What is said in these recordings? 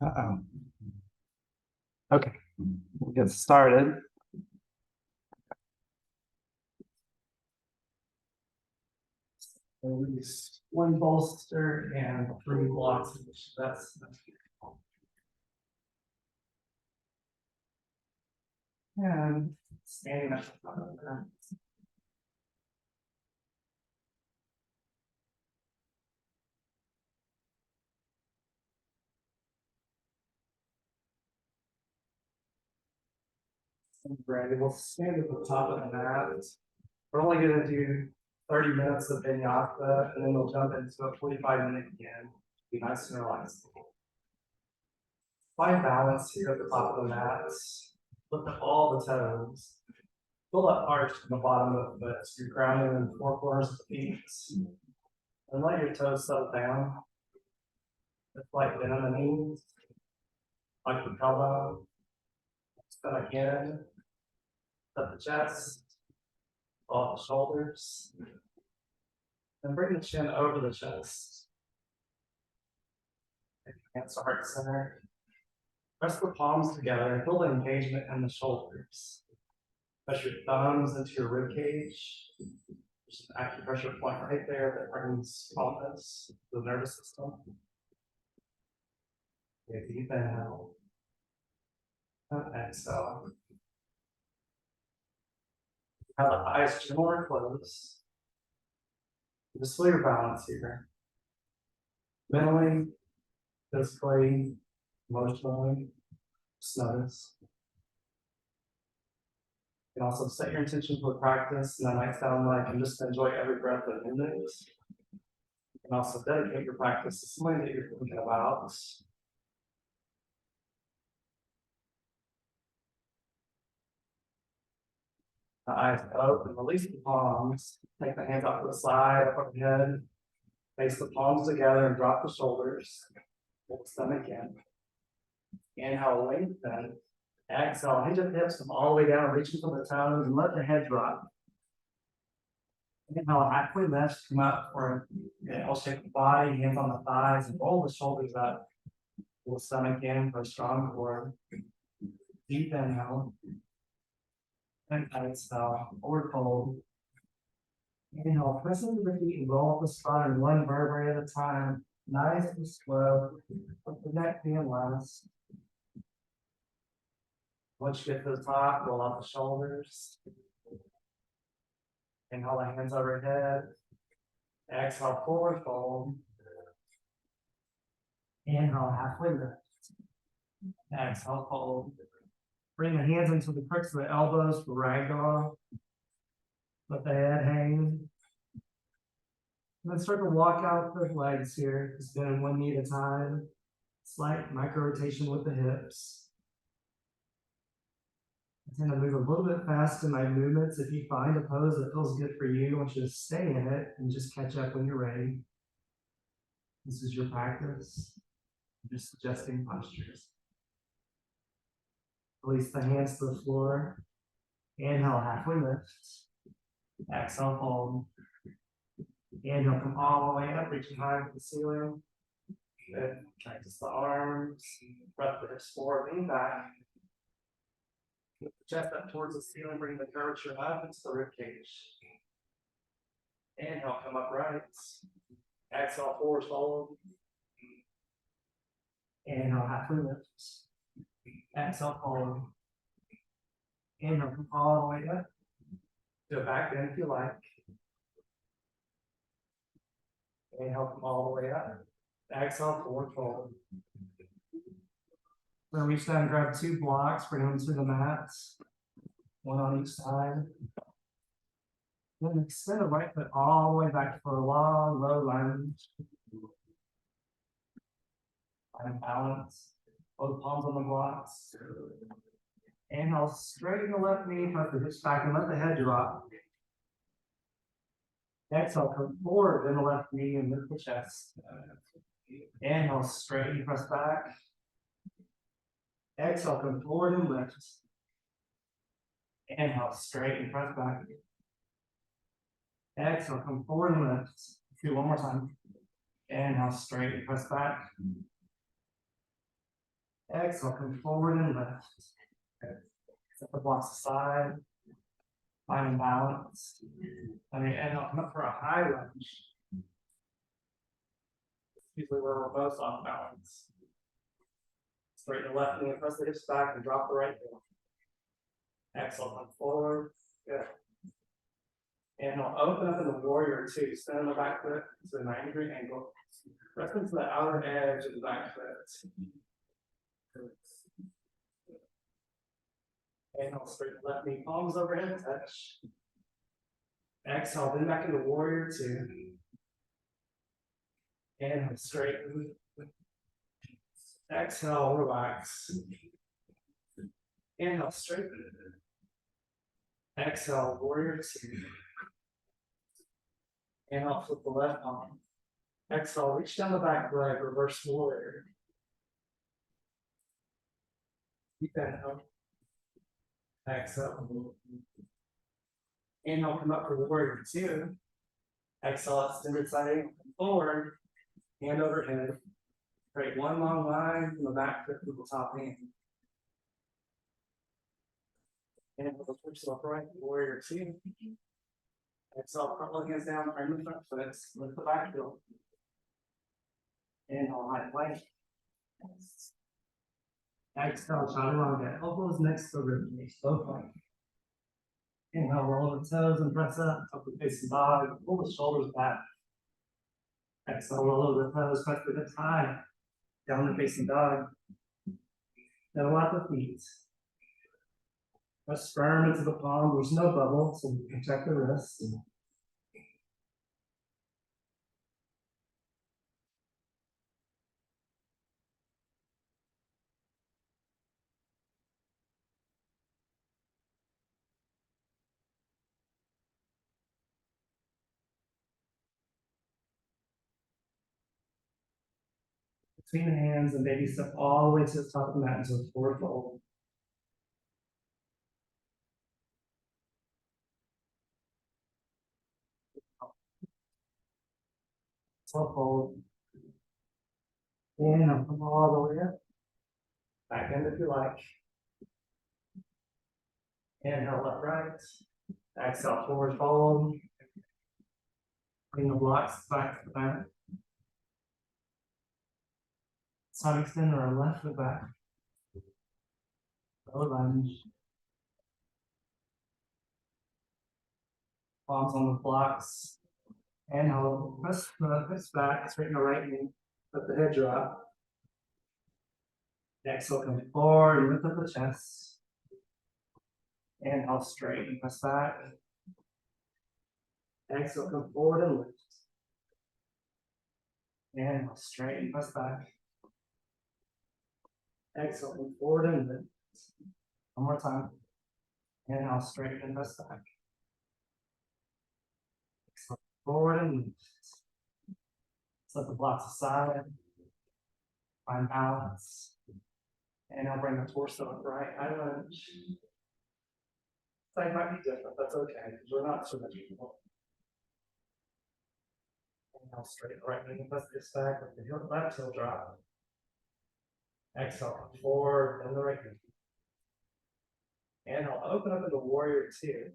Uh-oh. Okay, we'll get started. Release one bolster and 3 blocks. That's and standing up. Ready. We'll stand at the top of the mat. We're only going to do 30 minutes of vinyasa, and then we'll jump into a 45-minute again. Be nice and relaxed. Find balance here at the top of the mat. Lift up all the toes. Feel that arch in the bottom of the foot. So you're grounded in the 4 corners of the feet. And let your toes settle down. Just like bend on the knees. Like the elbow. Step again. Up the chest. Off the shoulders. And bring the chin over the chest. Hands to heart center. Press the palms together and feel the engagement in the shoulders. Press your thumbs into your rib cage. There's an acupressure point right there that brings calmness to the nervous system. Take a deep inhale. And exhale. Have the eyes generally closed. Just feel your balance here. Mentally, physically, emotionally, just notice. You can also set your intention for the practice, and that might sound like and just enjoy every breath that in it. You can also dedicate your practice to something that you're thinking about. The eyes open, release the palms, take the hands off to the side, up overhead, face the palms together and drop the shoulders. Hold the stomach in. Inhale, lengthen. Exhale, hinge at the hips, come all the way down, reaching for the toes, and let the head drop. Inhale, halfway lift, come up for an L-shaped body, hands on the thighs, and roll the shoulders up. Pull the stomach in for a strong core. Deep inhale. And exhale, forward fold. Inhale, press into the feet and roll up the spine one vertebrae at a time. Nice and slow. Let the neck being last. Once you get to the top, roll out the shoulders. Inhale, the hands overhead. Exhale, forward fold. Inhale, halfway lift. Exhale, fold. Bring the hands into the crooks of the elbows for ragdoll. Let the head hang. And then start to walk out the legs here. Just bend one knee at a time. Slight micro rotation with the hips. I tend to move a little bit fast in my movements. If you find a pose that feels good for you, I want you to stay in it and just catch up when you're ready. This is your practice. I'm just suggesting postures. Release the hands to the floor. Inhale, halfway lift. Exhale, fold. Inhale, come all the way up, reaching high to the ceiling. Good. Practice the arms. Press the hips forward, lean back. Lift the chest up towards the ceiling, bring the curvature up into the ribcage. Inhale, come upright. Exhale, forward fold. Inhale, halfway lift. Exhale, fold. Inhale, come all the way up. Do a back bend if you like. Inhale, come all the way up. Exhale, forward fold. We're going to reach down and grab 2 blocks, bring them to the mats. One on each side. Then extend the right foot all the way back for a long, low lunge. Find balance. Both palms on the blocks. Inhale, straighten the left knee, press the hips back, and let the head drop. Exhale, come forward, bend the left knee and lift the chest. Inhale, straighten, press back. Exhale, come forward and lift. Inhale, straighten, press back. Exhale, come forward and lift. Let's do one more time. Inhale, straighten, press back. Exhale, come forward and lift. Set the blocks aside. Find balance. And I'll come up for a high lunge. Usually where we're most off balance. Straighten the left knee, press the hips back, and drop the right knee. Exhale, come forward. Good. And I'll open up in the warrior two. Stand on the back foot to a 90-degree angle. Press into the outer edge of the back foot. And I'll straighten the left knee, palms overhead, touch. Exhale, then back into warrior two. And straighten. Exhale, relax. Inhale, straighten. Exhale, warrior two. Inhale, flip the left palm. Exhale, reach down the back leg, reverse warrior. Keep inhale. Exhale. Inhale, come up for warrior two. Exhale, extended side angle, come forward. Hand overhead. Create one long line from the back foot to the top hand. Inhale, switch to the right, warrior two. Exhale, front leg hands down, frame the front foot, lift the back heel. Inhale, high plank. Exhale, chaturanga, elbows next to the rib cage, low plank. Inhale, roll the toes and press up, up the facing dog, pull the shoulders back. Exhale, roll over the toes, press the hips high, down the facing dog. Then out the feet. Press firm into the palm, there's no bubble, so you can check the wrists. Between the hands and baby step all the way to the top of the mat into a forward fold. Self fold. Inhale, come all the way up. Back end if you like. Inhale, left, right. Exhale, forward fold. Bring the blocks back to the back. Side extender or left foot back. Low lunge. Palms on the blocks. Inhale, press the hips back, straighten the right knee, let the head drop. Exhale, come forward, lift up the chest. Inhale, straighten, press back. Exhale, come forward and lift. Inhale, straighten, press back. Exhale, come forward and lift. One more time. Inhale, straighten and press back. Exhale, forward and lift. Set the blocks aside. Find balance. And I'll bring the torso upright. High lunge. Side might be different, that's okay, because we're not symmetrical. Inhale, straight right knee, press this back with the heel, left heel drop. Exhale, forward, and the right knee. And I'll open up into warrior two.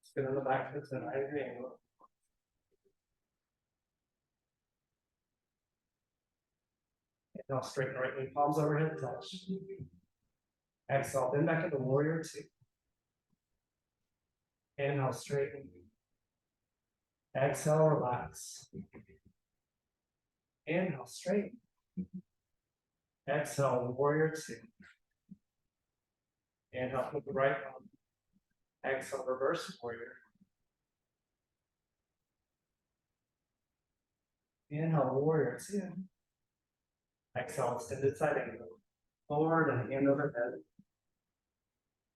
Spin on the back foot to an 90-degree angle. And I'll straighten the right knee, palms overhead, touch. Exhale, then back into warrior two. Inhale, straighten. Exhale, relax. Inhale, straighten. Exhale, warrior two. Inhale, with the right arm. Exhale, reverse warrior. Inhale, warrior two. Exhale, extended side angle. Forward and hand overhead.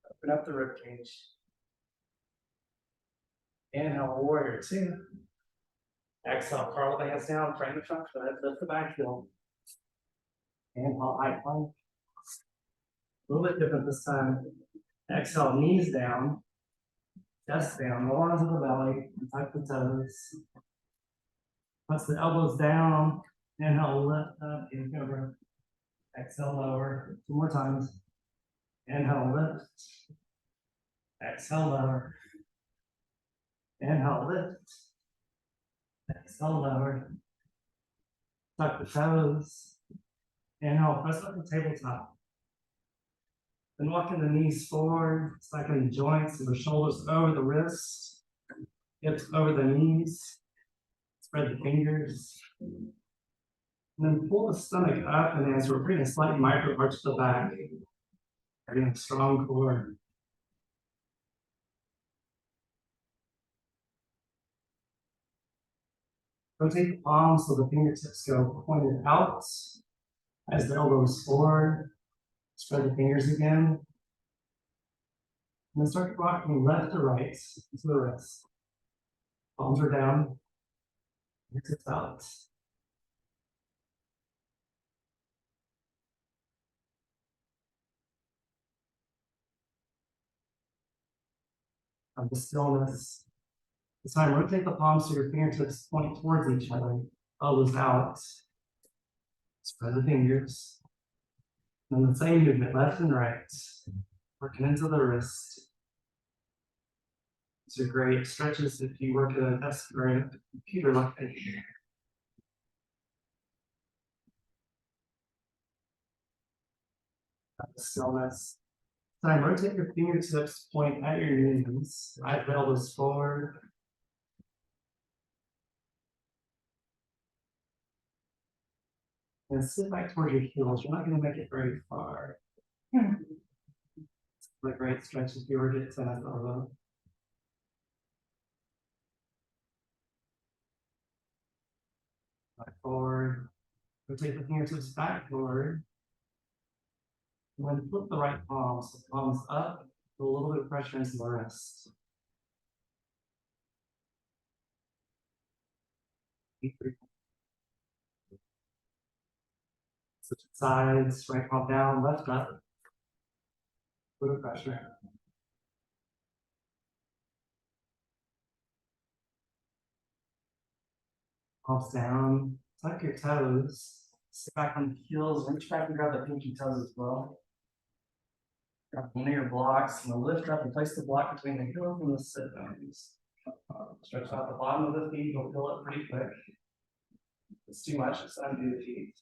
Open up the rib cage. Inhale, warrior two. Exhale, curl the hands down, frame the front foot, lift the back heel. Inhale, high plank. A little bit different this time. Exhale, knees down, chest down, roll onto the belly, and tuck the toes. Press the elbows down. Inhale, lift up, and over. Exhale, lower. 2 more times. Inhale, lift. Exhale, lower. Inhale, lift. Exhale, lower. Tuck the toes. Inhale, press up the tabletop. Then walking the knees forward, cycling the joints, and the shoulders over the wrists, hips over the knees. Spread the fingers. And then pull the stomach up, and as we're bringing a slight micro arch to the back, getting a strong core. Rotate the palms so the fingertips go pointed out as the elbows forward. Spread the fingers again. And then start rocking left to right to the wrist. Palms are down. Fingertips out. Of the stillness. This time, rotate the palms so your fingertips point towards each other. Elbows out. Spread the fingers. And the same movement, left and right. Working into the wrist. These are great stretches if you work at a desk or a computer like that. Stillness. Time, rotate your fingertips, point at your knees, right elbows forward. And sit back towards your heels. You're not going to make it very far. It's a great stretch if you were to get to that elbow. Back forward. Rotate the fingertips back forward. And then flip the right palm, so palms up, with a little bit of pressure into the wrist. Switch sides, right palm down, left up. Little pressure. Palms down, tuck your toes, sit back on the heels, reach back and grab the pinky toes as well. Grab one of your blocks and lift up and place the block between the heels and the sit bones. Stretch out the bottom of the feet, you'll feel it pretty quick. If it's too much, just undo the feet.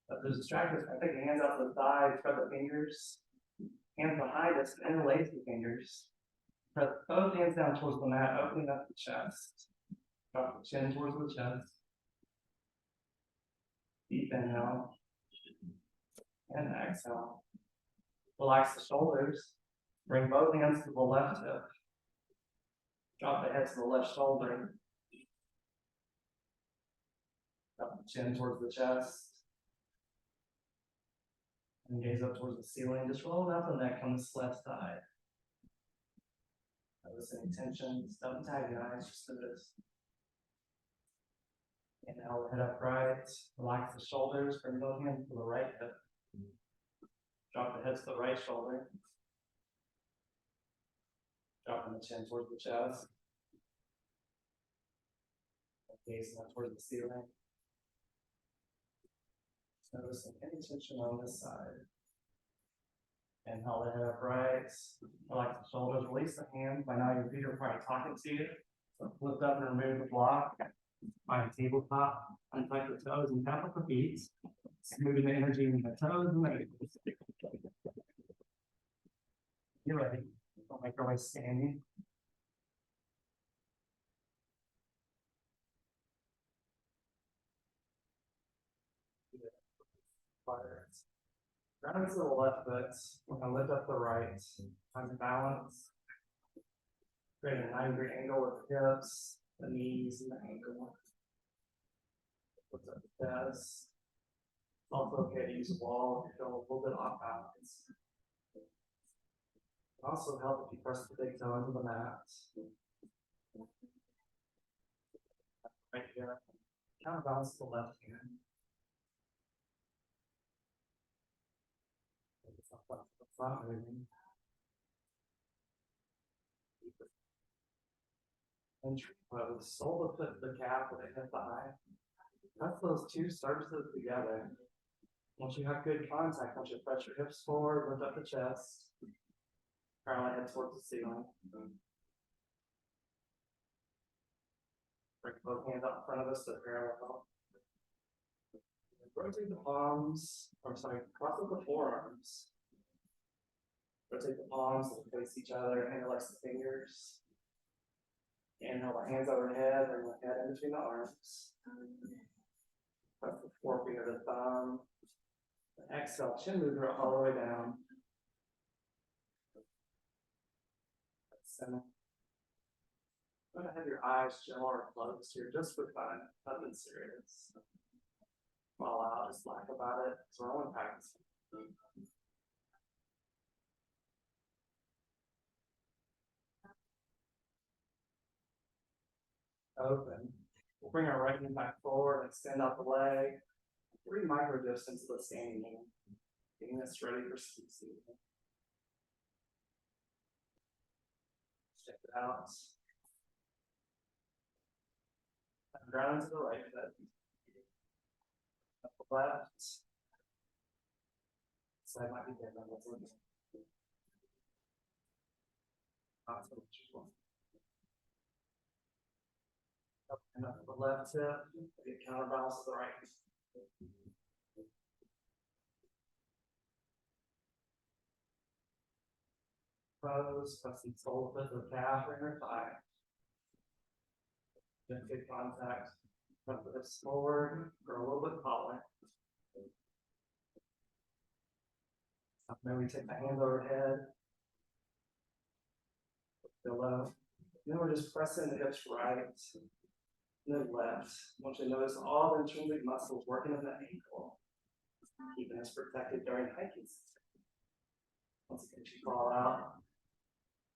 If there's distractors, I take the hands out to the side, spread the fingers. Hands behind us, interlace the fingers. Press both hands down towards the mat, opening up the chest. Drop the chin towards the chest. Deep inhale. And exhale. Relax the shoulders. Bring both hands to the left hip. Drop the head to the left shoulder. Drop the chin towards the chest. And gaze up towards the ceiling. Just roll out the neck on this left side. Notice any tension. Don't antagonize, just do this. Inhale, head upright. Relax the shoulders. Bring both hands to the right hip. Drop the head to the right shoulder. Dropping the chin towards the chest. Gazing up towards the ceiling. Noticing any tension on this side. Inhale the head upright. Relax the shoulders. Release the hands. By now your feet are probably talking to you. So lift up and remove the block. Find a tabletop. Untuck the toes and tap up the feet. Smoothing the energy in the toes and the ankles. You're ready. Don't make your way standing. Ground to the left foot. We're going to lift up the right. Find the balance. Create a 90-degree angle with the hips, the knees, and the ankle. Lift up the chest. It's also okay to use a wall if you feel a little bit off balance. It can also help if you press the big toe into the mat. Right here. Counterbalance the left hand. And tree pose, sole the foot to the calf with the hip high. Press those two surfaces together. Once you have good contact, once you press your hips forward, lift up the chest, parallel head towards the ceiling. Bring both hands out in front of us to parallel. Rotate the palms, cross up the forearms. Rotate the palms, they face each other, interlace the fingers. Inhale the hands overhead, bring the head in between the arms. Press the forefinger to the thumb. And exhale, chin mover all the way down. Center. Go ahead, have your eyes general or closed here just for fun, nothing serious. Fall out, just laugh about it. It's our own practice. Open. We'll bring our right knee back forward, extend out the leg. 3 micro dips into the standing knee. Getting this ready for CC. Check it out. Ground to the right foot. Up the left. Side might be different. Let's look. Up and up the left hip. Get counterbalance to the right. Pose, press the sole of the calf or your thigh. Then good contact. Front the hips forward, grow a little bit taller. Maybe take the hands overhead. Below. Then we're just pressing the hips right and then left. I want you to notice all the intrinsic muscles working in the ankle, keeping us protected during hiking. Once again, you fall out,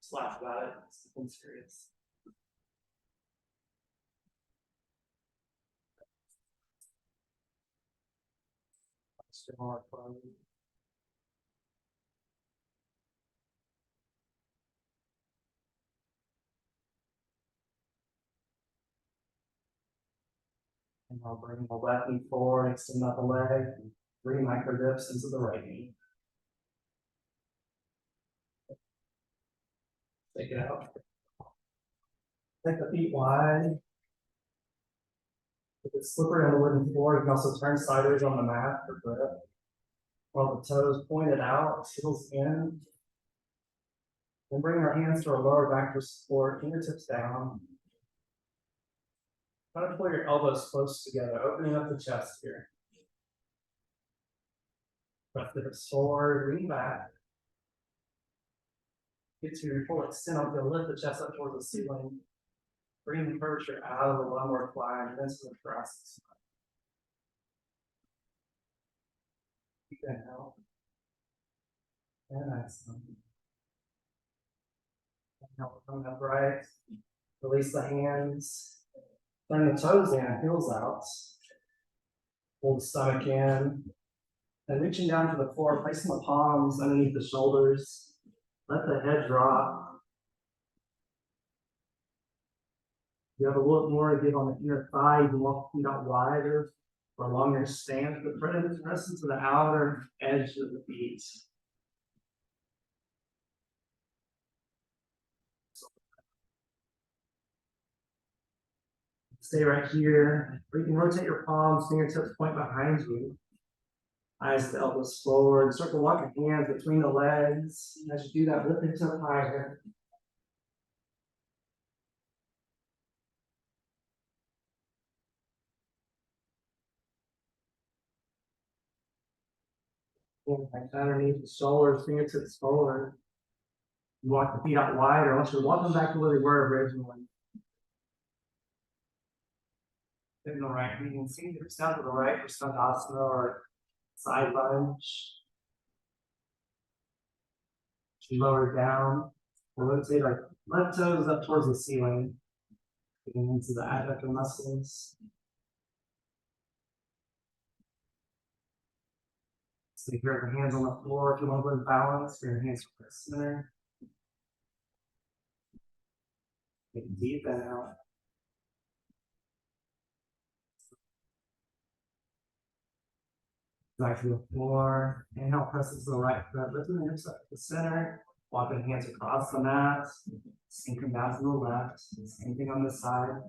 just laugh about it. It's nothing serious. Still more close. And I'll bring the left knee forward, extend out the leg, 3 micro dips into the right knee. Take it out. Take the feet wide. If it's slippery on the wooden floor, you can also turn sideways on the mat for grip. While the toes pointed out, heels in. Then bring our hands to our lower back for support, fingertips down. Try to pull your elbows close together, opening up the chest here. Press the hips forward, lean back. Get to your full extent, I'm going to lift the chest up towards the ceiling. Bring the curvature out of the lumbar spine and into the thoracic. Keep inhale. And exhale. Inhale, come upright. Release the hands. Turn the toes in, heels out. Hold the stomach in. And reaching down to the floor, placing the palms underneath the shoulders. Let the head drop. You have a little more to give on the inner thigh. You can walk the feet out wider for a longer stance, but press into the outer edge of the feet. Stay right here. Or you can rotate your palms, fingertips point behind you. Eyes to elbows forward. Start to walk your hands between the legs. As you do that, lift the hips up higher. Underneath the shoulders, fingertips forward. You walk the feet out wider. I want you to walk them back to where they were originally. In the right, you can see hips down to the right for Skandasana or side lunge. Lower down. We'll rotate our left toes up towards the ceiling. Getting into the adductor muscles. Stay here with your hands on the floor. If you want to go in balance, bring your hands to the center. Take a deep inhale. Back to the floor. Inhale, presses the right foot, lifting the hips up to the center, walking hands across the mat, sinking down to the left, same thing on this side.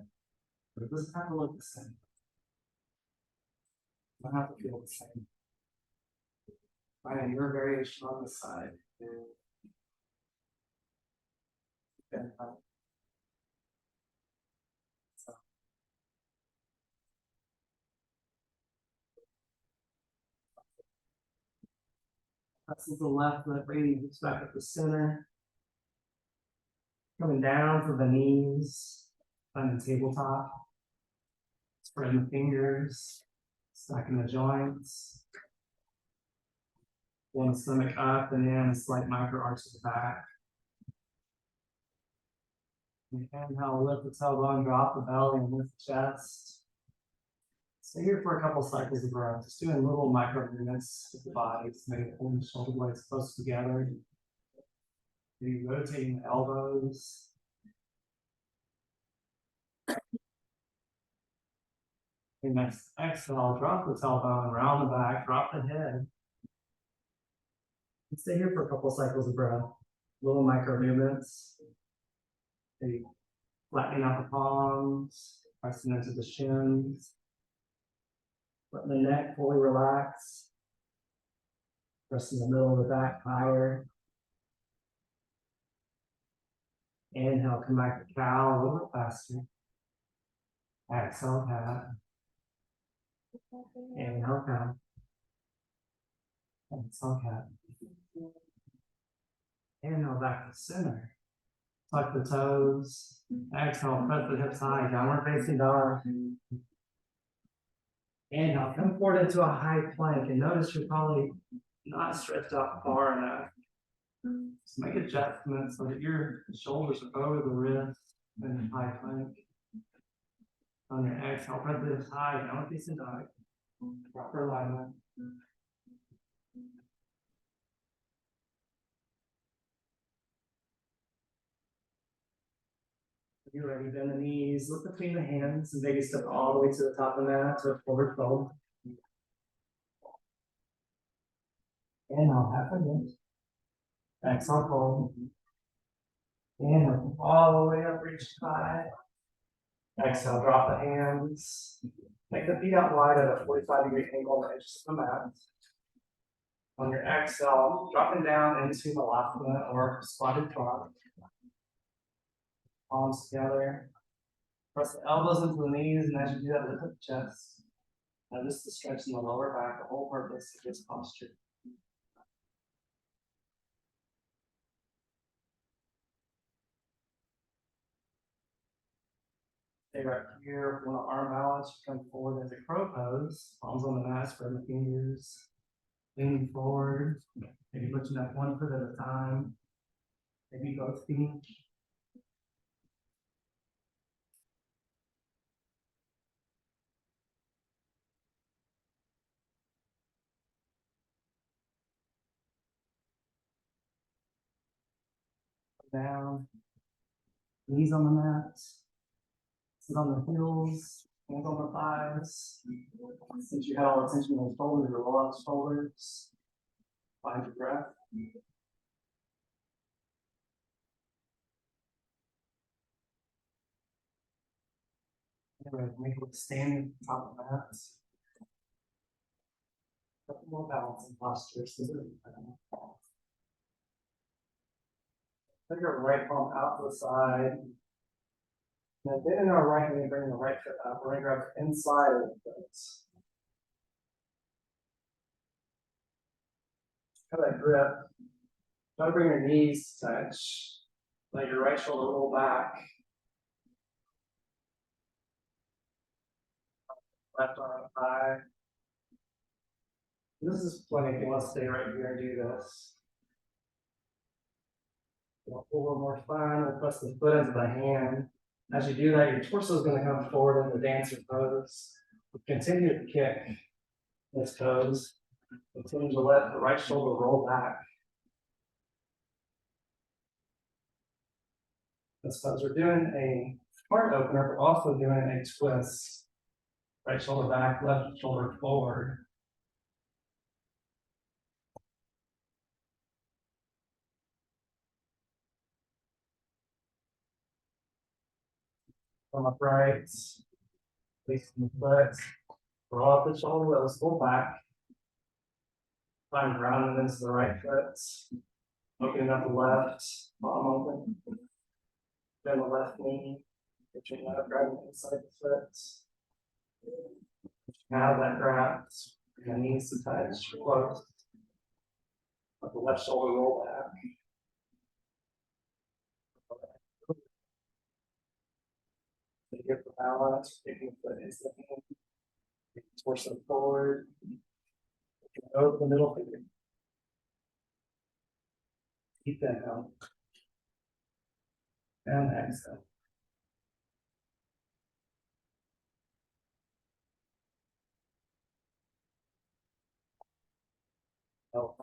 But it doesn't have to look the same. It doesn't have to feel the same. Find your variation on this side. And, so. Presses the left foot, bringing hips back up the center. Coming down to the knees, finding tabletop. Spreading the fingers, stacking the joints. One stomach up and then a slight micro arch to the back. Inhale, lift the tailbone, drop the belly, and lift the chest. Stay here for a couple cycles of breath, just doing little micro movements with the body, just maybe pulling the shoulder blades close together. Maybe rotating the elbows. And next exhale, drop the tailbone, round the back, drop the head. And stay here for a couple cycles of breath. Little micro movements. Maybe flattening out the palms, pressing into the shins. Letting the neck fully relax. Pressing the middle of the back higher. Inhale, come back to cow a little bit faster. Exhale, cat. Inhale, cow. Exhale, cat. Inhale, back to center. Tuck the toes. Exhale, press the hips high, downward facing dog. Inhale, come forward into a high plank, and notice you're probably not stretched out far enough. Just make adjustments so that your shoulders are over the wrist in a high plank. On your exhale, press the hips high, downward facing dog. Proper alignment. You're ready, bend the knees, look between the hands, and maybe step all the way to the top of the mat to a forward fold. Inhale, half again. Exhale, fold. Inhale, all the way up, reach high. Exhale, drop the hands. Make the feet out wide at a 45-degree angle on the edges of the mat. On your exhale, dropping down into Malasana or squatted frog. Palms together. Press the elbows into the knees, and as you do that, lift up the chest. Now just to stretch in the lower back, the whole purpose of this posture. Stay right here. If you want to arm balance, you come forward into crow pose. Palms on the mat, spread the fingers. Leaning forward. Maybe lifting up one foot at a time. Maybe both feet. Down. Knees on the mat. Sit on the heels. Hands on the thighs. Since you had all the attention on the shoulders, roll out the shoulders. Find your breath. Anyway, make it standing at the top of the mat. A couple more balancing postures. Take our right palm out to the side. Now, then in our right knee, bring the right foot up. We're going to grab the inside of the foot. Have that grip. Try to bring your knees to touch. Let your right shoulder roll back. Left arm up high. This is plenty if you want to stay right here and do this. We'll pull a little more spine. We'll press the foot into the hand. As you do that, your torso is going to come forward in the dancer pose. Continue to kick this pose. Continue to let the right shoulder roll back. This pose, we're doing a heart opener, but also doing a twist. Right shoulder back, left shoulder forward. From upright, releasing the foot, roll up the shoulder blades, pull back. Find grounding into the right foot. Opening up the left, palm open. Bend the left knee. Reaching out, grabbing inside the foot. Now that grab, your knees to touch, close. Let the left shoulder roll back. Get the balance, taking the foot into the hand. Torso forward. Over the middle finger. Keep that out. And exhale.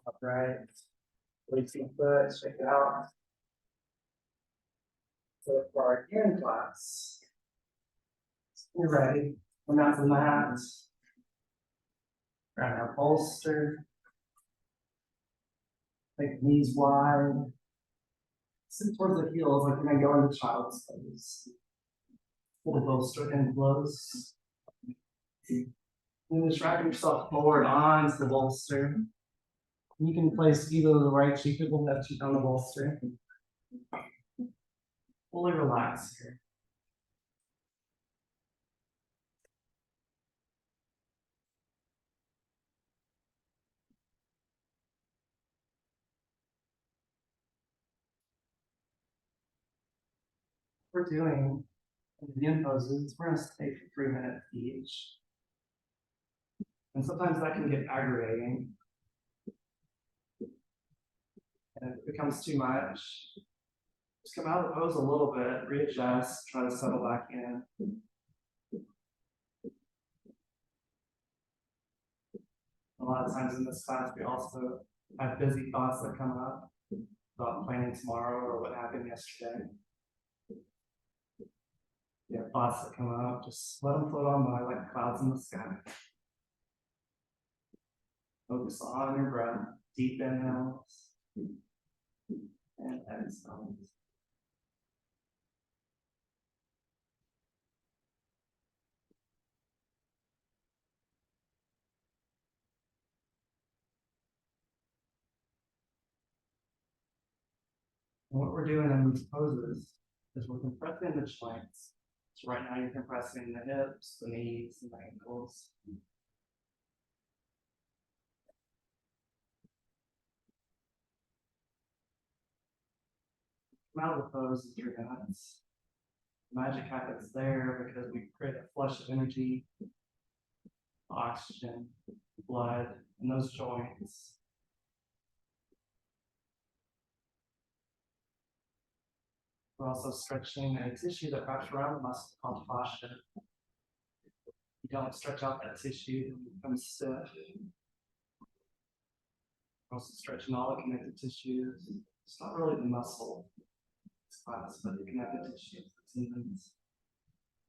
Upright. Releasing foot, shake it out. So for our Yin class, you're ready. Come out the mat. Grab our bolster. Make the knees wide. Sit towards the heels like you're going to go into child's pose. Pull the bolster in close. And just drag yourself forward onto the bolster. You can place either the right cheek or the left cheek on the bolster. Fully relax here. We're doing the Yin poses, we're going to stay for 3 minutes each. And sometimes that can get aggravating. And if it becomes too much, just come out of the pose a little bit, readjust, try to settle back in. A lot of times in this class, we also have busy thoughts that come up about planning tomorrow or what happened yesterday. You have thoughts that come up, just let them float on by like clouds in the sky. Focus on your breath, deep inhales and exhales. And what we're doing in these poses is we're compressing the joints. So right now you're compressing the hips, the knees, and the ankles. Come out of the pose is your guts. Magic happens there because we create a flush of energy, oxygen, blood, in those joints. We're also stretching a tissue that wraps around the muscle called fascia. You don't stretch out that tissue, it becomes stiff. We're also stretching all the connective tissues. It's not really the muscle, it's class, but the connective tissues, the tendons,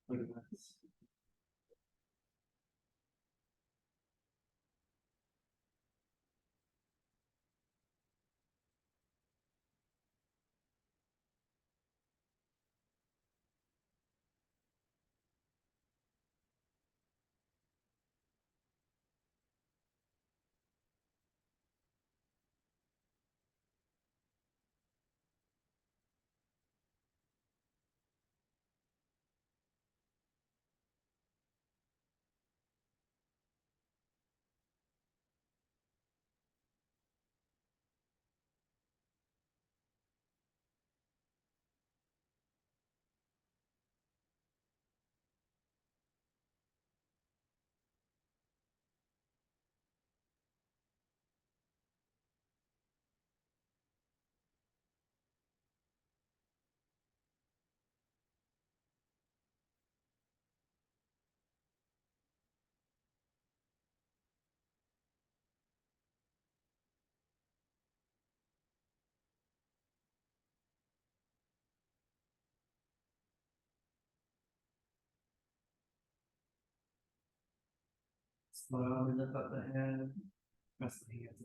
ligaments. Slowly lift up the head, press the hands to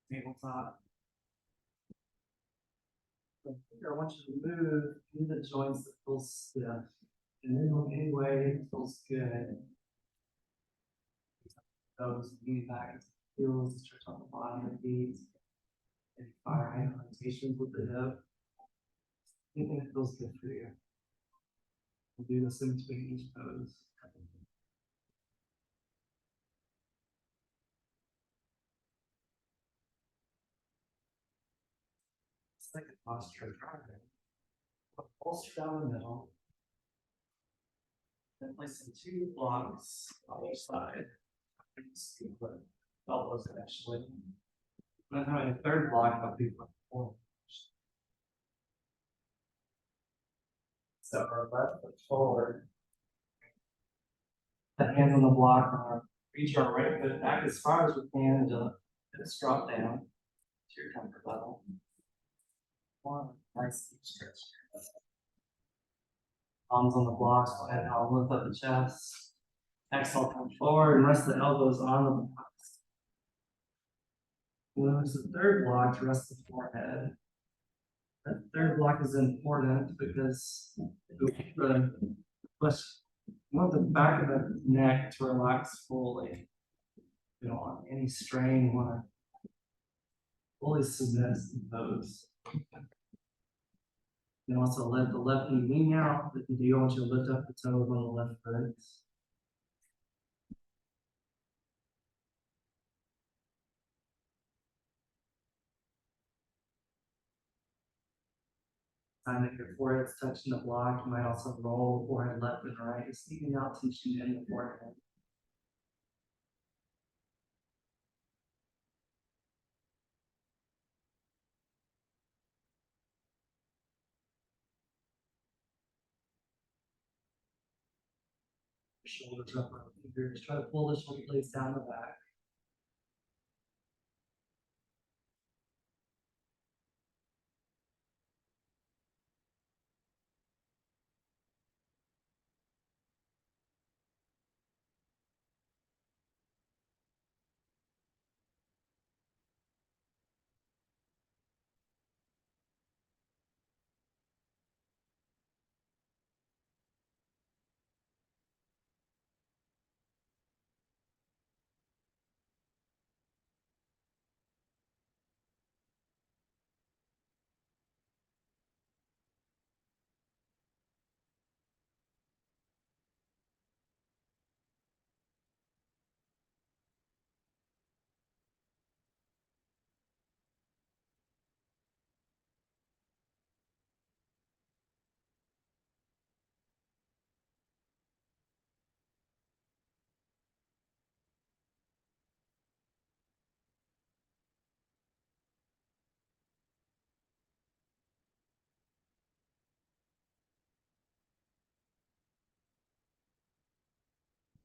the tabletop. Here, I want you to move through the joints that feel stiff. And then any way it feels good. Those lean back into the heels, stretch on the bottom of the feet, and fire hand rotations with the hip. Anything that feels good for you. We'll do this in between each pose. Second posture, driving. Put bolster down the middle. Then place in 2 blocks on each side. Elbows actually. And then having a third block of people forward. So our left foot forward. The hands on the block are reach our right foot back as far as we can until it's drop down to your comfort level. One nice deep stretch. Palms on the blocks, go ahead and I'll lift up the chest. Exhale, come forward and rest the elbows on the blocks. Use the third block to rest the forehead. That third block is important because we want the back of the neck to relax fully. We don't want any strain. We want to fully submit the pose. You can also let the left knee wing out. If you do, I want you to lift up the toes on the left foot. Time that your forehead's touching the block, you might also roll the forehead left and right, just even out tension in the forehead. Shoulders up on the fingers. Try to pull the shoulder blades down the back.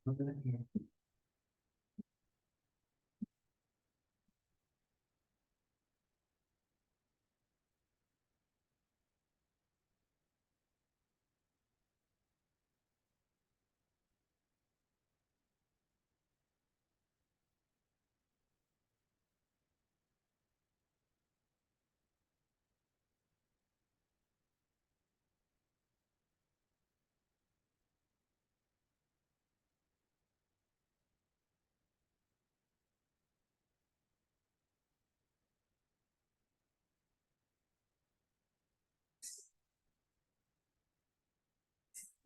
Look at it here.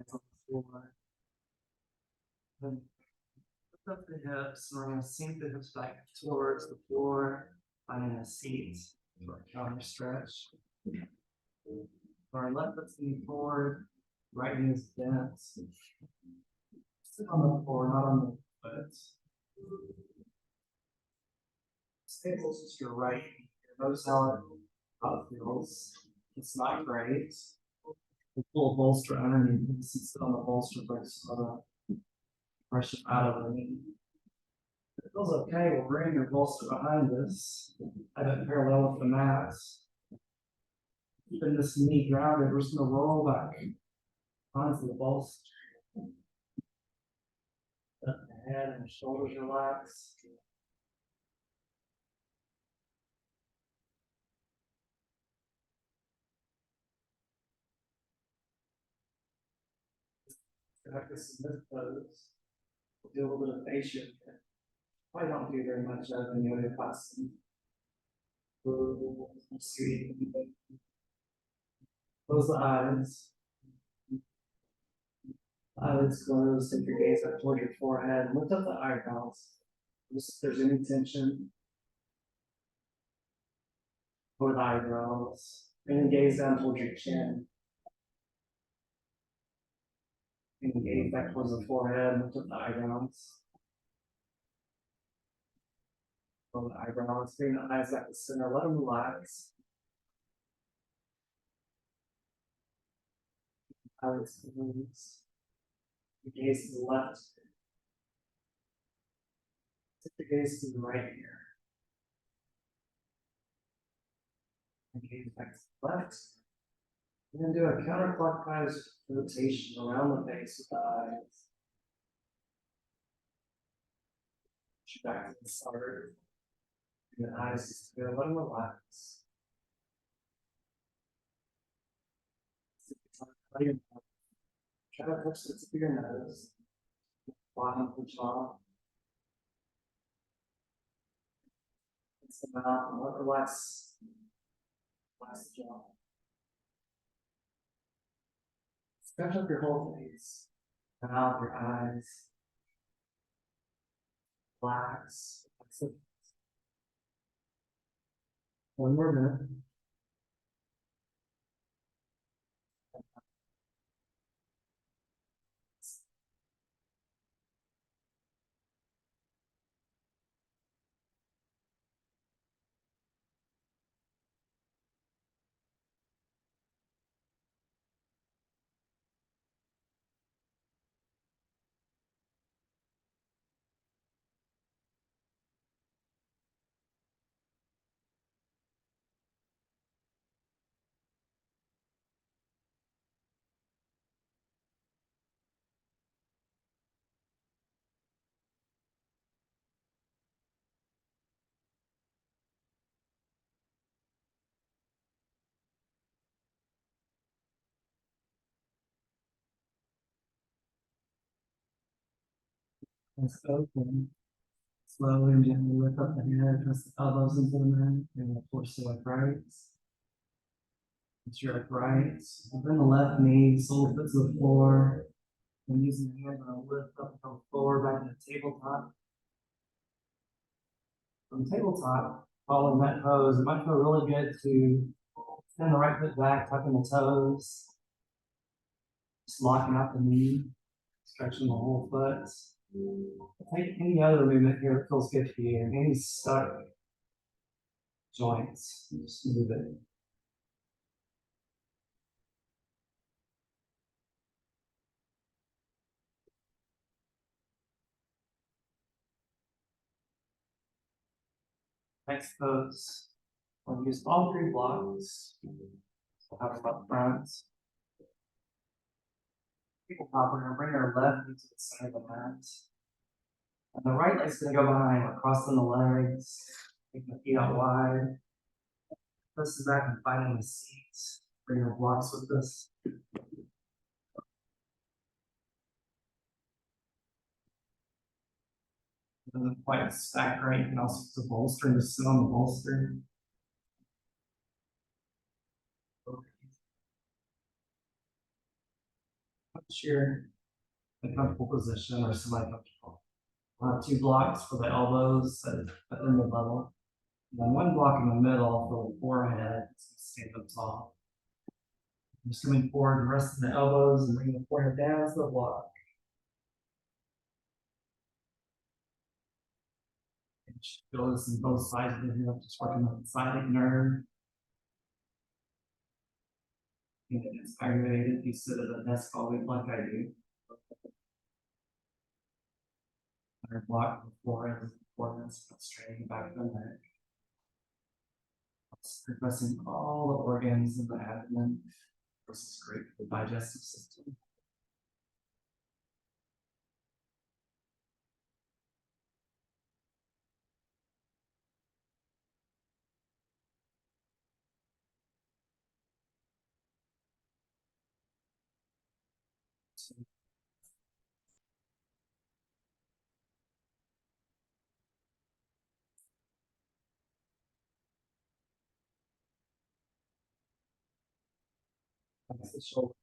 Hands on the floor. Then lift up the hips, and we're going to sink the hips back towards the floor, finding a seat for a counter stretch. Our left foot's leaning forward, right knee is bent. Sit on the floor, not on the foot. Stay close to your right. Notice how it feels. It's not great. We'll pull a bolster underneath. You can sit on the bolster for the pressure out of the knee. If it feels okay, we'll bring your bolster behind us. Have it parallel with the mat. Keeping this knee grounded, we're just going to roll back onto the bolster. Let the head and the shoulders relax. practice in this pose. We'll do a little bit of fascia. I don't do very much of in yoga class. See. Close the eyes. Eyelids closed. Take your gaze up toward your forehead. Lift up the eyebrows. Just if there's any tension over the eyebrows. And gaze down towards your chin. And gaze back towards the forehead. Lift up the eyebrows. Over the eyebrows. Bring the eyes back to center. Let them relax. Eyelids closed. Your gaze to the left. Take the gaze to the right here. And gaze back to the left. And then do a counterclockwise rotation around the face with the eyes. Back to the start. And the eyes just go, let them relax. Try to touch the tip of your nose, bottom of the jaw. It's the mouth, and let relax the jaw. Stretch up your whole face, mouth, your eyes. Relax. One more minute. Let's open. Slowly and gently lift up the head, press the elbows into the mat, and the torso upright. It's your upright. Bring the left knee, sole foot to the floor. And using the hand, I'll lift up and come forward back to the tabletop. From tabletop, following that pose, it might feel really good to extend the right foot back, tucking the toes, just locking out the knee, stretching the whole foot. Take any other movement here that feels good for you, any stuck joints, just move it. Next pose, we'll use all three blocks. We'll have them up front. People pop, we're going to bring our left knee to the center of the mat. And the right leg's going to go behind. We're crossing the legs, taking the feet out wide. Pressing back and finding the seat. Bring your blocks with us. Doesn't quite stack right. You can also use a bolster and just sit on the bolster. Cheer a comfortable position or semi-comfortable. We'll have two blocks for the elbows at the mid-level. And then one block in the middle for the forehead to stand up tall. I'm just coming forward and resting the elbows and bringing the forehead down to the block. And feel this in both sides of the hip, just working on the sciatic nerve. And it's aggravated if you sit at a desk all week like I do. Or block the forehead, straining back the neck. Compressing all the organs in the abdomen. This is great for the digestive system. Relax the shoulder.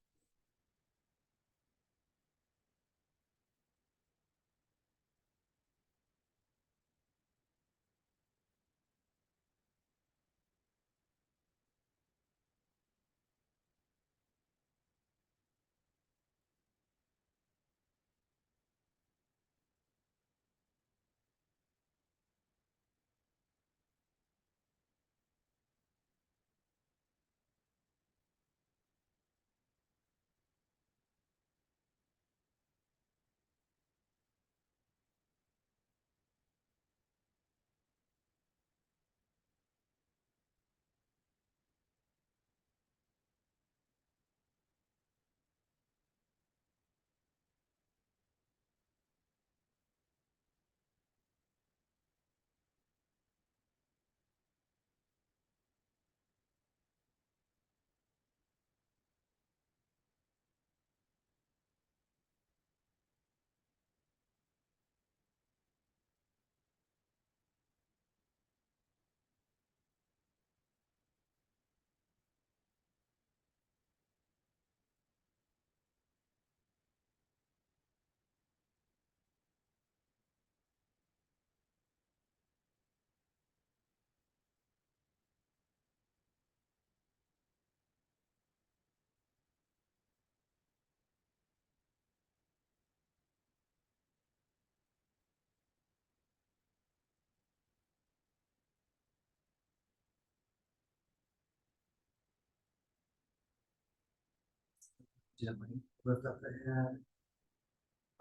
Gently lift up the head,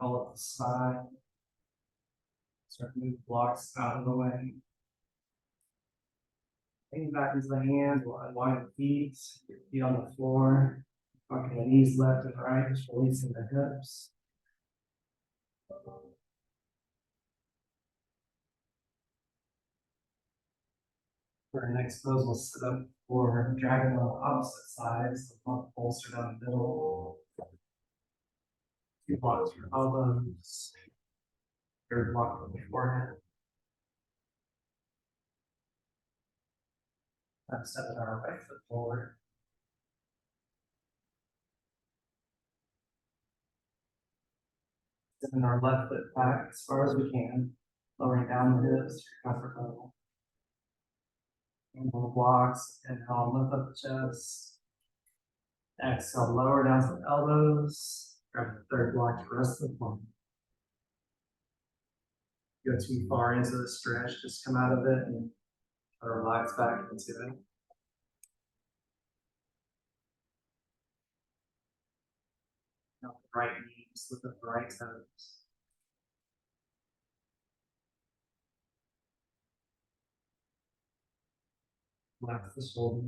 roll up the spine, start to move blocks out of the way. Lean back into the hands, we'll unwind the feet, your feet on the floor, rocking the knees left and right, just releasing the hips. For our next pose, we'll sit up for dragon on the opposite sides, so bolster down the middle. 2 blocks for elbows, 3rd block for the forehead. Stepping our right foot forward. Stepping our left foot back as far as we can, lowering down the hips to your comfort level. Little blocks, inhale, lift up the chest. Exhale, lower down to the elbows. Grab the 3rd block to rest the plank. Go too far into the stretch, just come out of it and relax back into it. Now the right knee, just lift up the right toes. Relax the shoulder.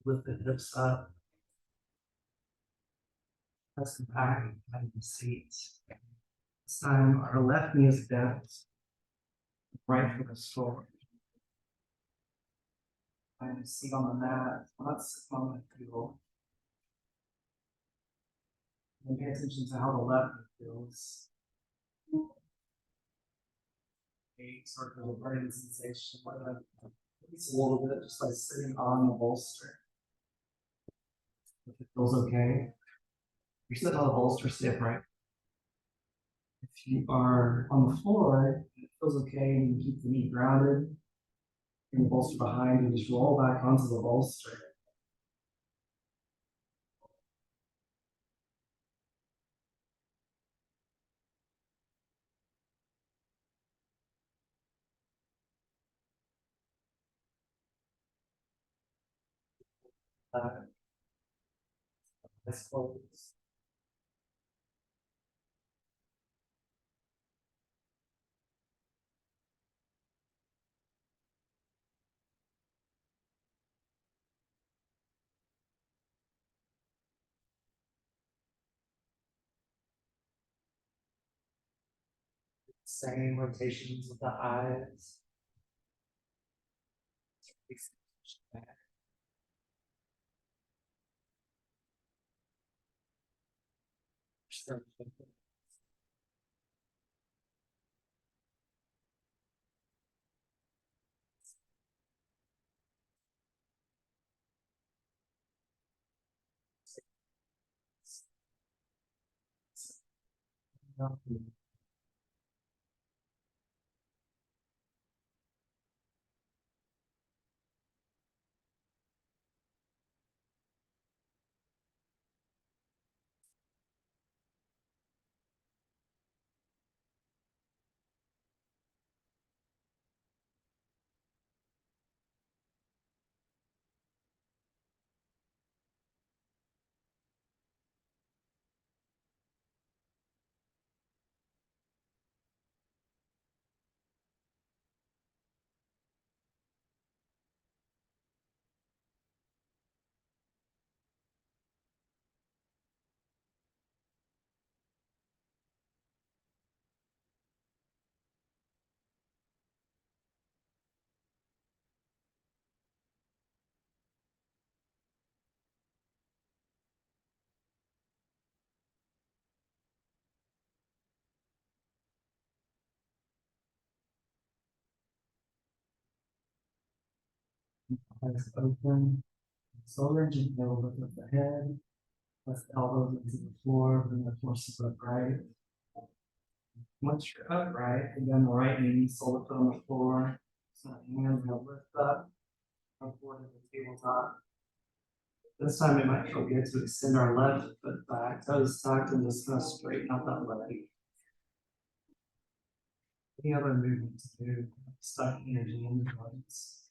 Lift the hips up. Press the back behind the seat. This time, our left knee is bent. Right foot is forward. Find a seat on the mat. Not sit on the table. And pay attention to how the left knee feels. A sort of a burning sensation, whether it's a little bit just like sitting on the bolster. If it feels okay, you're sitting on the bolster, stay upright. If you are on the floor, it feels okay, you keep the knee grounded, and the bolster behind, and just roll back onto the bolster. Eyes closed. Same rotations of the eyes. Eyes open. Slowly gently lift up the head. Press the elbows into the floor. Bring the torso upright. Once you're upright, again, the right knee, solid foot on the floor. So hands will lift up. Come forward to the tabletop. This time it might feel good to extend our left foot back, toes tucked, and just kind of straighten out that leg. Any other movement to do, stuck energy in the joints.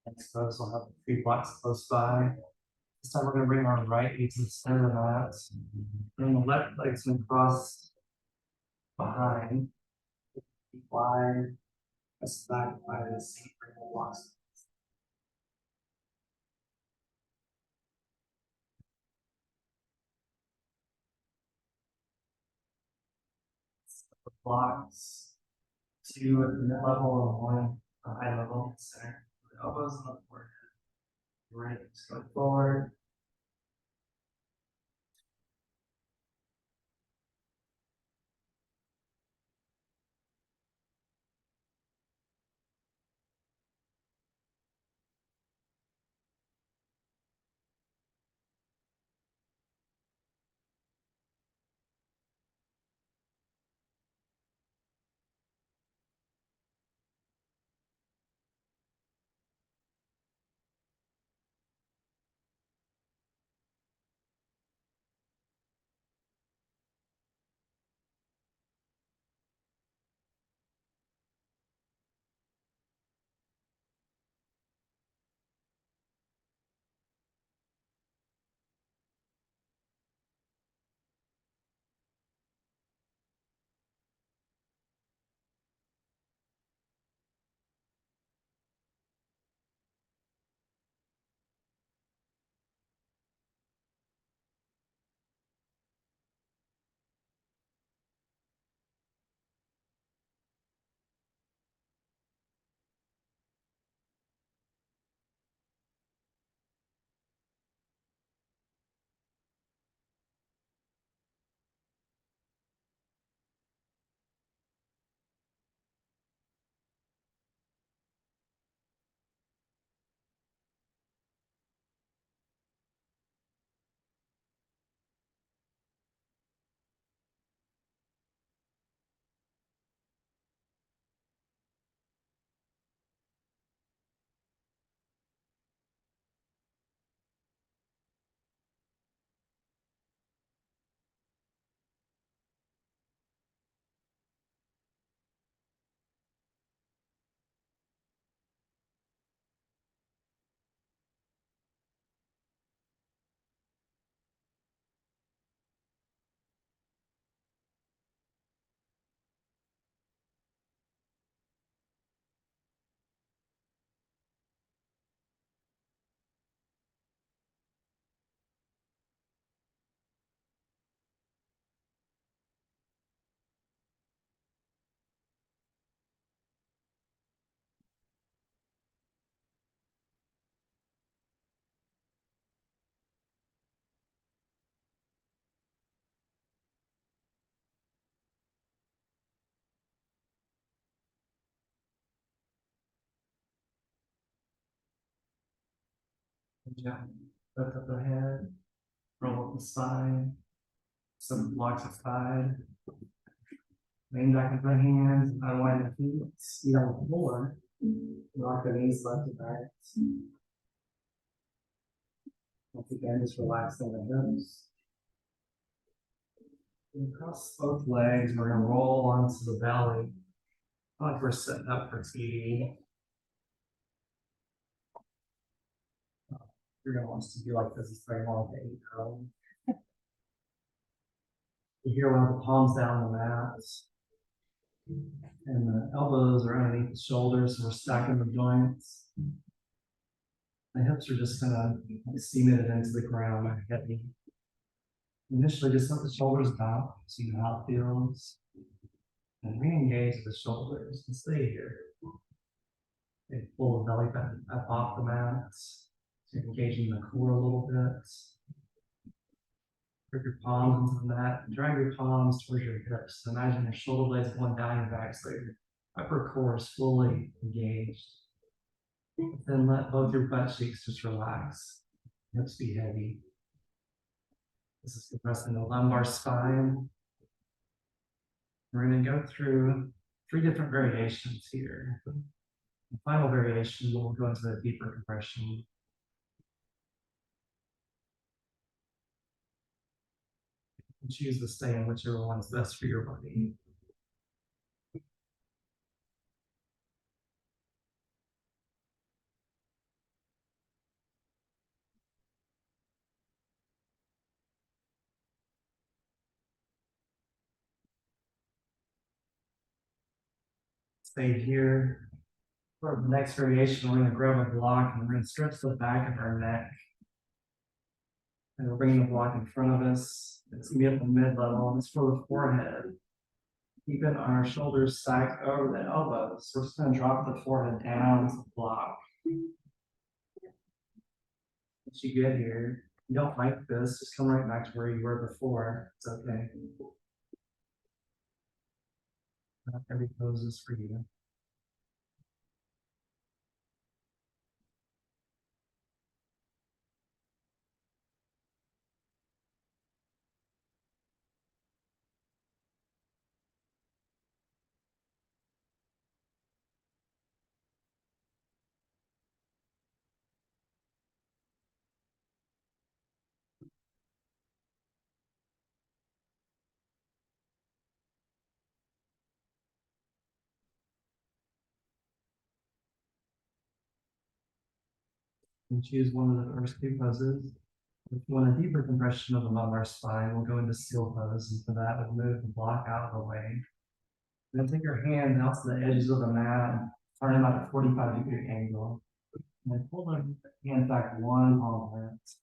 Next pose, we'll have the 3 blocks close by. This time we're going to bring our right knee to the center of the mat. Bring the left leg's going to cross behind. Feet wide. Press back by the seat. Bring the blocks. The blocks. 2 at the mid level and 1 at the high level. Center. The elbows on the forehead. Right. Just go forward. Gently lift up the head, roll up the spine, some blocks aside. Lean back with the hands, unwind the feet, seat on the floor. Rock the knees left to right. Once again, just relaxing the hips. And across both legs, we're going to roll onto the belly. Like we're sitting up for TV. You're going to want us to do like this. It's very long to 8-year-old. You hear one of the palms down on the mat. And the elbows are underneath the shoulders, so we're stacking the joints. The hips are just kind of cemented into the ground, heavy. Initially, just let the shoulders drop, see how it feels. And re-engage the shoulders and stay here. They pull the belly button up off the mat. So engaging the core a little bit. Grip your palms into the mat and drag your palms towards your hips. So imagine your shoulder blades going down your back so your upper core is fully engaged. Then let both your butt cheeks just relax. Hips be heavy. This is compressing the lumbar spine. We're going to go through 3 different variations here. The final variation, we'll go into a deeper compression. And choose to stay in whichever one's best for your body. Stay here. For the next variation, we're going to grab a block and we're going to stretch the back of our neck. And we're bringing the block in front of us. It's going to be at the mid-level, and it's for the forehead. Keeping our shoulders stacked over the elbows. So we're just going to drop the forehead down to the block. Once you get here, you don't like this, just come right back to where you were before. It's okay. Not every pose is for you. And choose one of the first 2 poses. If you want a deeper compression of the lumbar spine, we'll go into seal pose. And for that, we'll move the block out of the way. Then take your hands out to the edges of the mat and turn them at a 45-degree angle. And then pull the hands back 1 palm length.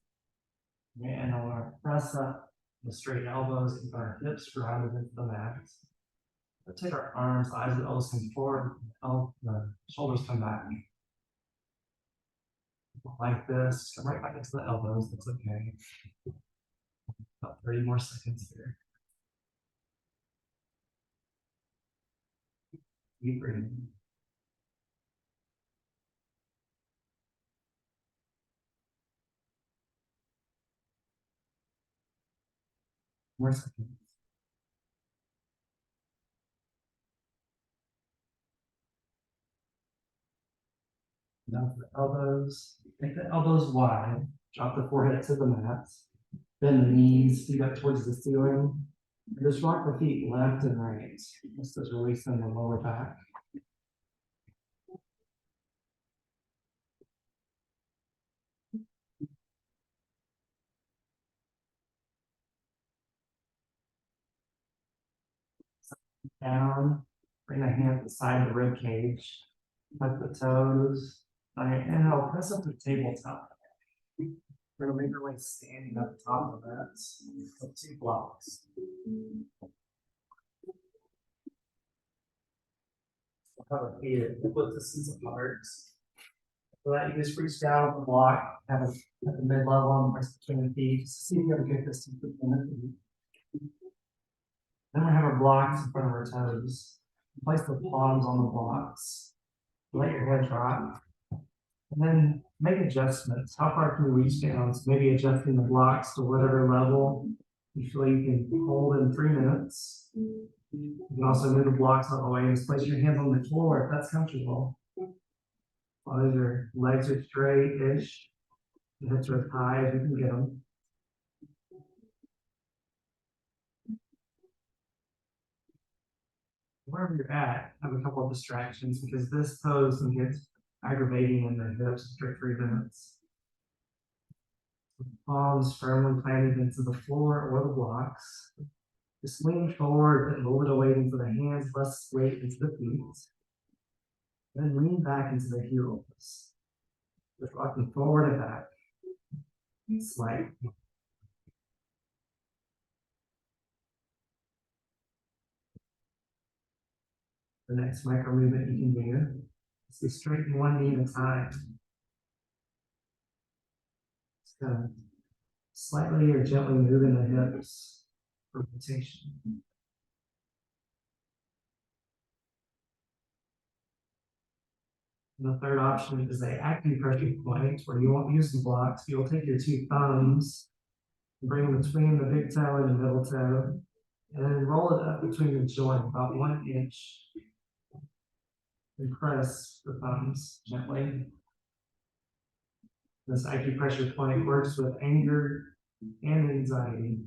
And I want to press up the straight elbows, keep our hips grounded into the mat. We'll take our arms, eyes, and elbows come forward, the shoulders come back. Like this, come right back into the elbows, that's okay. About 30 more seconds here. Keep breathing. More seconds. Now for the elbows, make the elbows wide, drop the forehead to the mat, bend the knees, feet up towards the ceiling, and just rock the feet left and right. This is releasing the lower back. Down, bring the hand to the side of the rib cage, tuck the toes. On your inhale, press up the tabletop. We're going to make our way standing at the top of that. So 2 blocks. We'll have our feet at foot distance apart. So that you just reach down with the block, have it at the mid-level and press between the feet. Just see if you have a good distance between the feet. Then we have our blocks in front of our toes. Place the palms on the blocks. Let your head drop. And then make adjustments. How far can you reach down? So maybe adjusting the blocks to whatever level you feel you can hold in 3 minutes. You can also move the blocks out of the way and just place your hands on the floor if that's comfortable. While your legs are straight-ish, your hips are as high as you can get them. Wherever you're at, have a couple of distractions because this pose can get aggravating in the hips for 3 minutes. Palms firmly planted into the floor or the blocks. Just lean forward, put a little bit of weight into the hands, less weight into the feet. Then lean back into the heels. Just rocking forward and back. Slight. The next micro movement you can do is to straighten one knee at a time. Just slightly or gently moving the hips for rotation. And the third option is the acupressure point where you won't use the blocks. You'll take your two thumbs and bring them between the big toe and the middle toe, and then roll it up between the joint about 1 inch. And press the thumbs gently. This acupressure point works with anger and anxiety.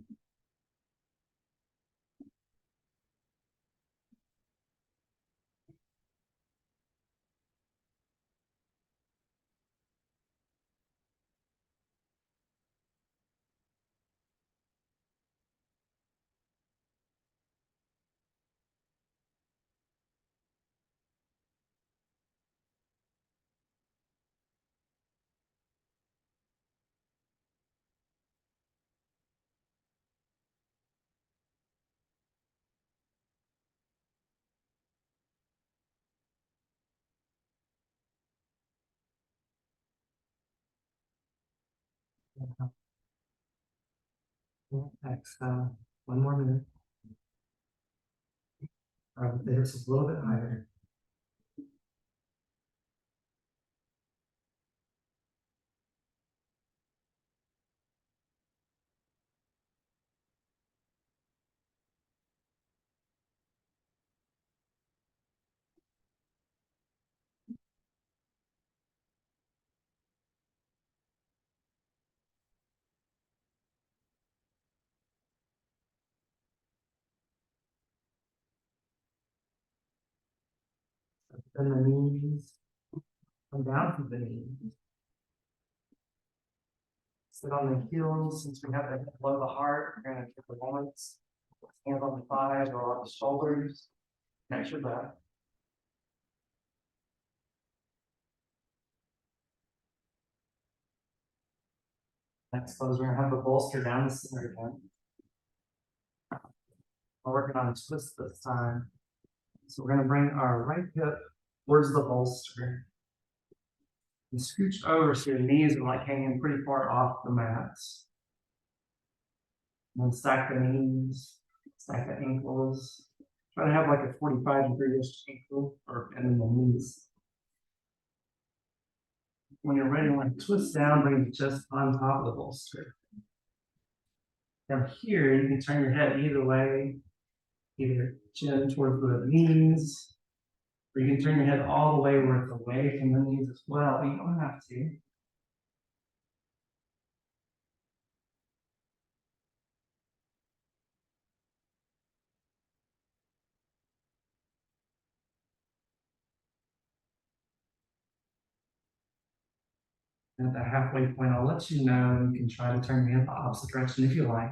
Exhale. 1 more minute. With the hips a little bit higher. Bend the knees. Come down from the knees. Sit on the heels. Since we have the head below the heart, we're going to take the moments. Hands on the thighs or on the shoulders. Catch your breath. Next pose, we're going to have the bolster down the center again. We're working on a twist this time. So we're going to bring our right hip towards the bolster. And scooch over so your knees are like hanging pretty far off the mats. And then stack the knees, stack the ankles. Try to have like a 45-degree-ish ankle or bend in the knees. When you're ready, want to twist down, bring it just on top of the bolster. Now here, you can turn your head either way, either chin towards the knees, or you can turn your head all the way where it's away from the knees as well, but you don't have to. And at the halfway point, I'll let you know. You can try to turn your head the opposite direction if you like.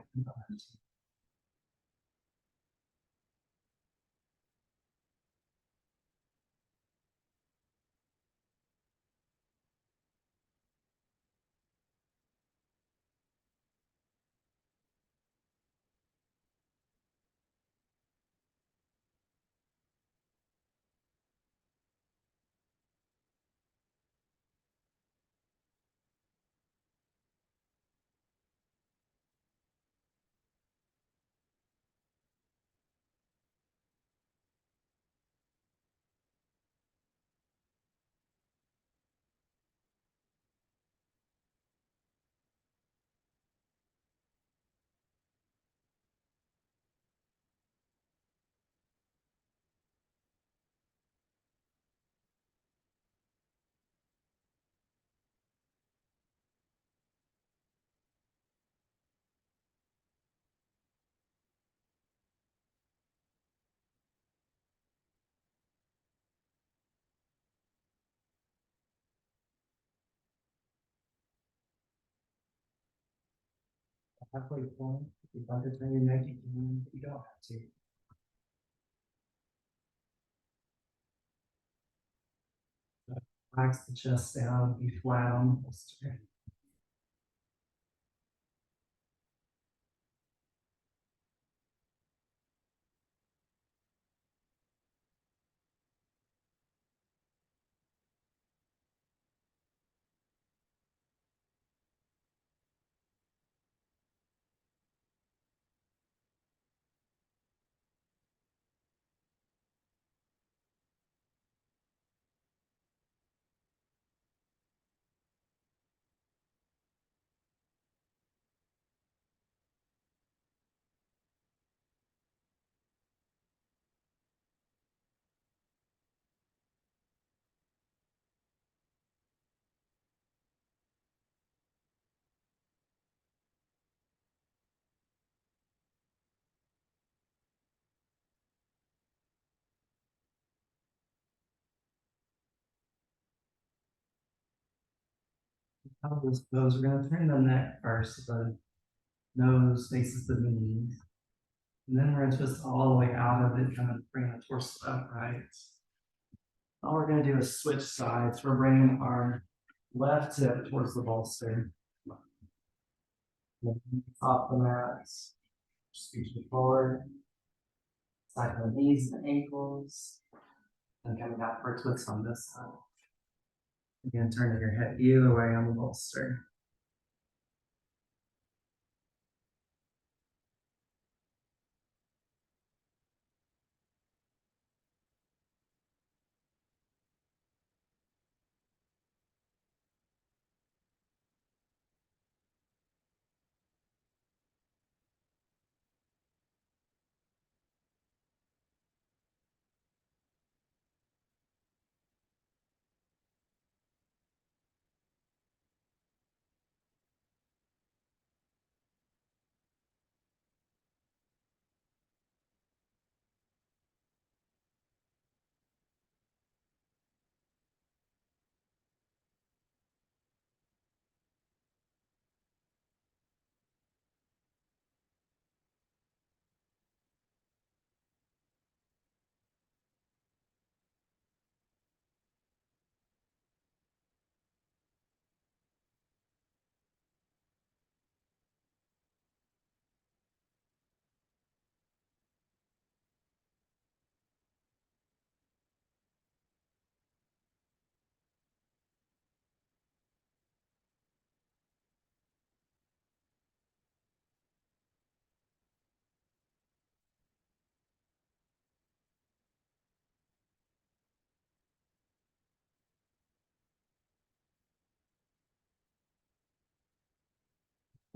halfway point. If you'd like to turn your neck, you can, but you don't have to. Relax the chest down, be flat on the bolster. How this goes, we're gonna turn the neck first, so the nose faces the knees. And then we're gonna twist all the way out of it, kind of bring the torso upright. All we're gonna do is switch sides. We're bringing our left hip towards the bolster. Off the mat. Scooching forward. Side of the knees and ankles. And coming out for a twist on this side. Again, turning your head either way on the bolster.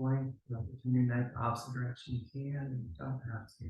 Point, turn your neck opposite direction you can, and you don't have to.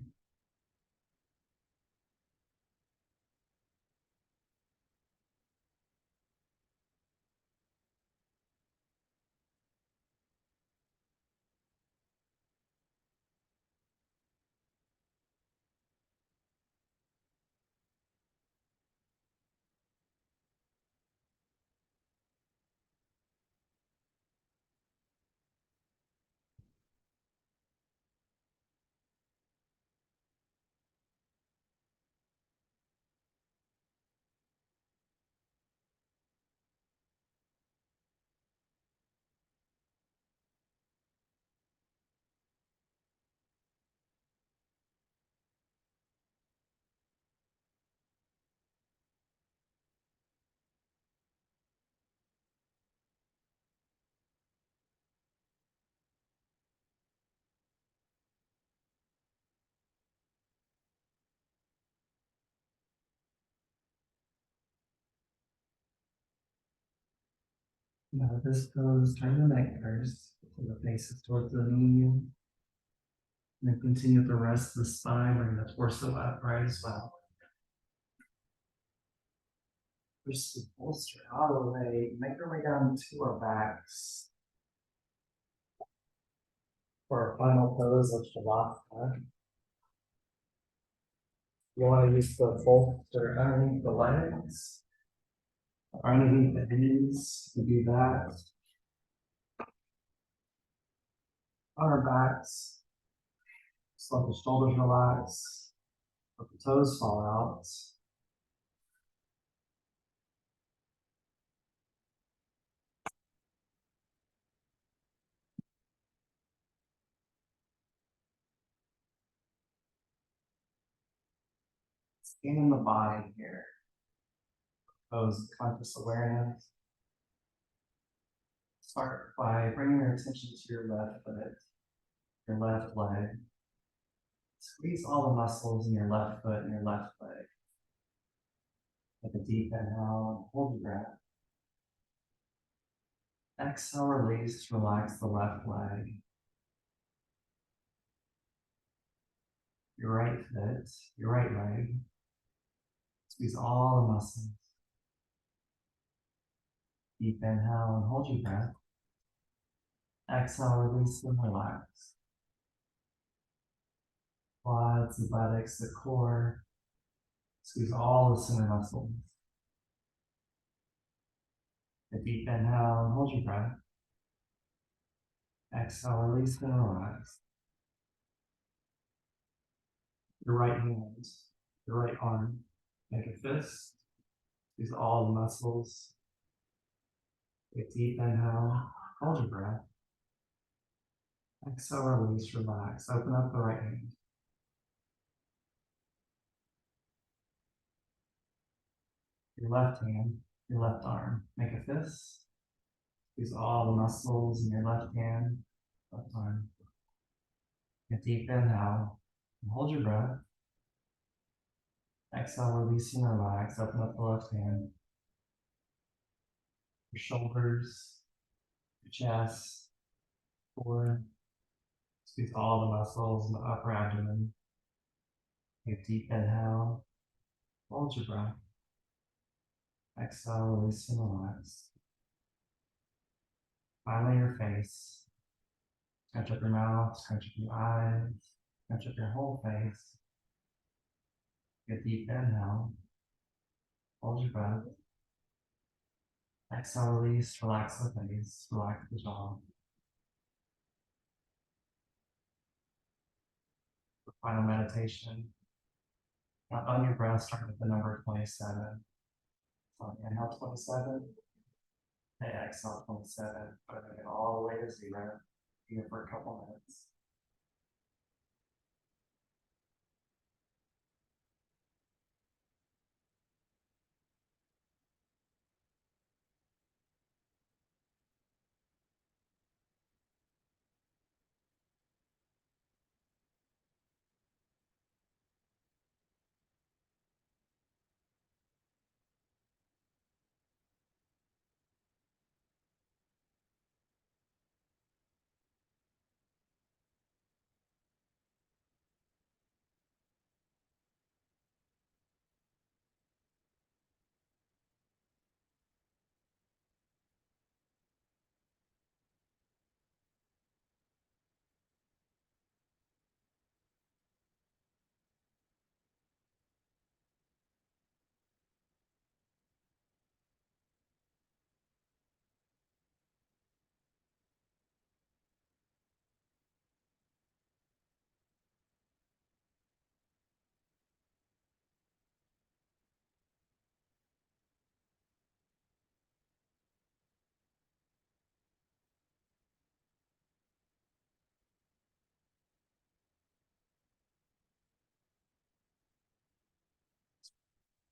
Now this goes, turn the neck first, so the face is towards the knee. And then continue with the rest of the spine, bring the torso upright as well. Push the bolster out of the way, make our way down to our backs. For our final pose of Shavasana. You want to use the bolster underneath the legs, or underneath the knees to do that. on our backs. Just let the shoulders relax. Let the toes fall out. Scan in the body here. Pose conscious awareness. Start by bringing your attention to your left foot, your left leg. Squeeze all the muscles in your left foot and your left leg. Take a deep inhale and hold your breath. Exhale, release, relax the left leg. Your right foot, your right leg. Squeeze all the muscles. Deep inhale and hold your breath. Exhale, release and relax. Quads, the buttocks, the core. Squeeze all the center muscles. A deep inhale and hold your breath. Exhale, release and relax. Your right hand, your right arm, make a fist. Squeeze all the muscles. A deep inhale, hold your breath. Exhale, release, relax. Open up the right hand. Your left hand, your left arm, make a fist. Squeeze all the muscles in your left hand, left arm. A deep inhale, and hold your breath. Exhale, release and relax. Open up the left hand. Your shoulders, your chest, core. Squeeze all the muscles in the upper abdomen. Take a deep inhale. Hold your breath. Exhale, release and relax. Finally, your face. Scrunch up your mouth, scrunch up your eyes, scrunch up your whole face. Take a deep inhale. Hold your breath. Exhale, release, relax the face, relax the jaw. For final meditation, on your breath, start with the number 27. So inhale 27, and exhale 27, putting it all the way to 0, here for a couple minutes.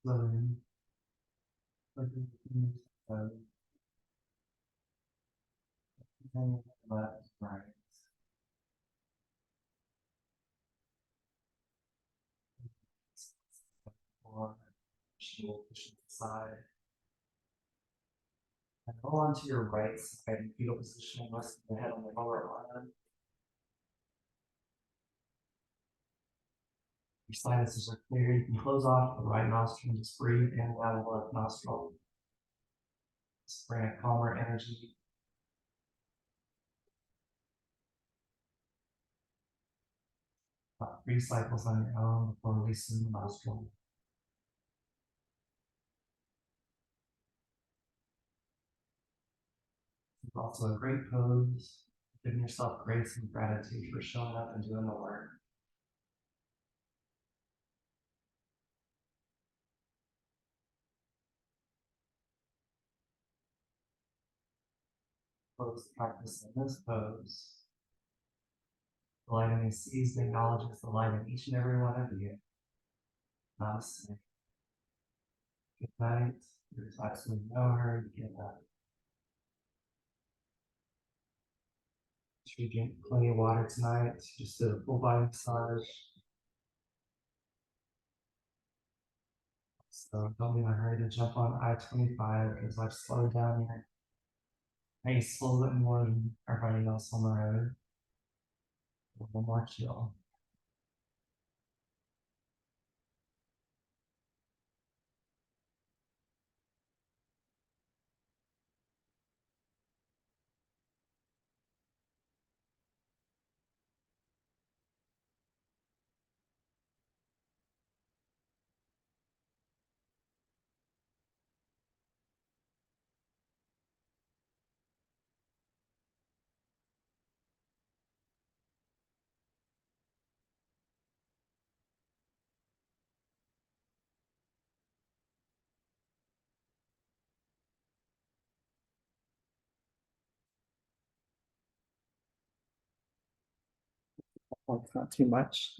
Slowly, looking at the left, right. Or push to the side. And go onto your right side, fetal position, resting the head on the lower arm. Your sinuses are clear. You can close off the right nostril and just breathe in and out of the left nostril. Just bring a calmer energy. About 3 cycles on your own before releasing the nostril. It's also a great pose Giving yourself grace and gratitude for showing up and doing the work. Close the practice in this pose. The light in me sees and acknowledges the light in each and every one of you. Namaste. Good night. There's absolutely no hurry to get up. Should we drink plenty of water tonight? Just do a full body massage. So don't be in a hurry to jump on I-25 because I've slowed down here. Maybe a little bit more than everybody else on the road. A little more chill. Well, it's not too much.